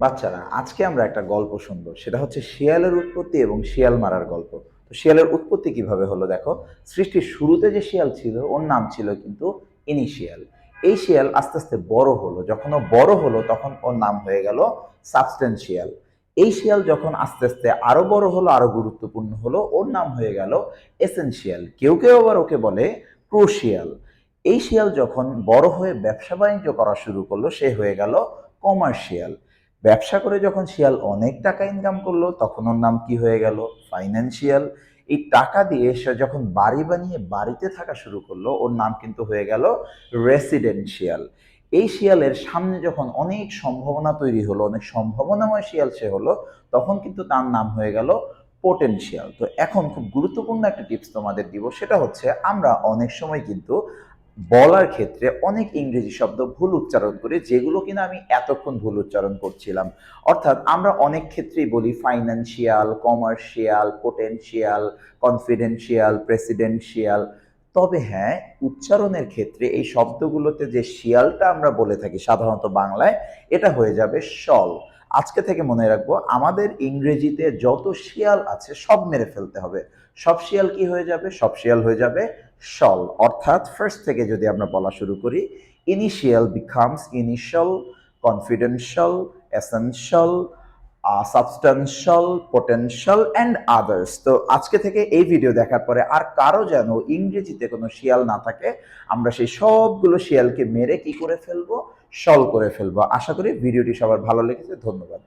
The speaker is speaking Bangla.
বাচ্চারা, আজকে আমরা একটা গল্প শুনবো। সেটা হচ্ছে শিয়ালের উৎপত্তি এবং শিয়াল মারার গল্প। তো শিয়ালের উৎপত্তি কিভাবে হলো দেখো। সৃষ্টির শুরুতে যে শিয়াল ছিল ওর নাম ছিল কিন্তু ইনিশিয়াল। এই শিয়াল আস্তে আস্তে বড় হলো, যখন ও বড় হলো তখন ওর নাম হয়ে গেল সাবস্টেন্সিয়াল। এই শিয়াল যখন আস্তে আস্তে আরো বড় হলো, আরো গুরুত্বপূর্ণ হলো, ওর নাম হয়ে গেল এসেনশিয়াল। কেউ কেউ আবার ওকে বলে ক্রুশিয়াল। এই শিয়াল যখন বড় হয়ে ব্যবসা বাণিজ্য করা শুরু করলো সে হয়ে গেল কমার্শিয়াল। ব্যবসা করে যখন শিয়াল অনেক টাকা ইনকাম করলো তখন ওর নাম কি হয়ে গেল ফাইন্যান্সিয়াল। এই টাকা দিয়ে সে যখন বাড়ি বানিয়ে বাড়িতে থাকা শুরু করলো ওর নাম কিন্তু হয়ে গেল রেসিডেন্সিয়াল। এই শিয়ালের সামনে যখন অনেক সম্ভাবনা তৈরি হলো, অনেক সম্ভাবনাময় শিয়াল সে হলো, তখন কিন্তু তার নাম হয়ে গেল পোটেনশিয়াল। তো এখন খুব গুরুত্বপূর্ণ একটা টিপস তোমাদের দিব, সেটা হচ্ছে আমরা অনেক সময় কিন্তু বলার ক্ষেত্রে অনেক ইংরেজি শব্দ ভুল উচ্চারণ করি, যেগুলো কিনা আমি এতক্ষণ ভুল উচ্চারণ করছিলাম। অর্থাৎ আমরা অনেক ক্ষেত্রেই বলি financial, commercial, potential, confidential, presidential. তবে হ্যাঁ, উচ্চারণের ক্ষেত্রে এই শব্দগুলোতে যে শিয়ালটা আমরা বলে থাকি সাধারণত বাংলায়, এটা হয়ে যাবে শল। আজকে থেকে মনে রাখবো, আমাদের ইংরেজিতে যত শিয়াল আছে সব মেরে ফেলতে হবে। সব শিয়াল কি হয়ে যাবে? সব শিয়াল হয়ে যাবে শল। অর্থাৎ ফার্স্ট থেকে যদি আমরা বলা শুরু করি, initial becomes initial, confidential, essential, substantial, potential and others. তো আজকে থেকে এই ভিডিও দেখার পরে আর কারো যেন ইংরেজিতে কোনো শিয়াল না থাকে, আমরা সেই সবগুলো শিয়ালকে মেরে কি করে ফেলবো? শল করে ফেলবো। আশা করি ভিডিওটি সবার ভালো লেগেছে। ধন্যবাদ।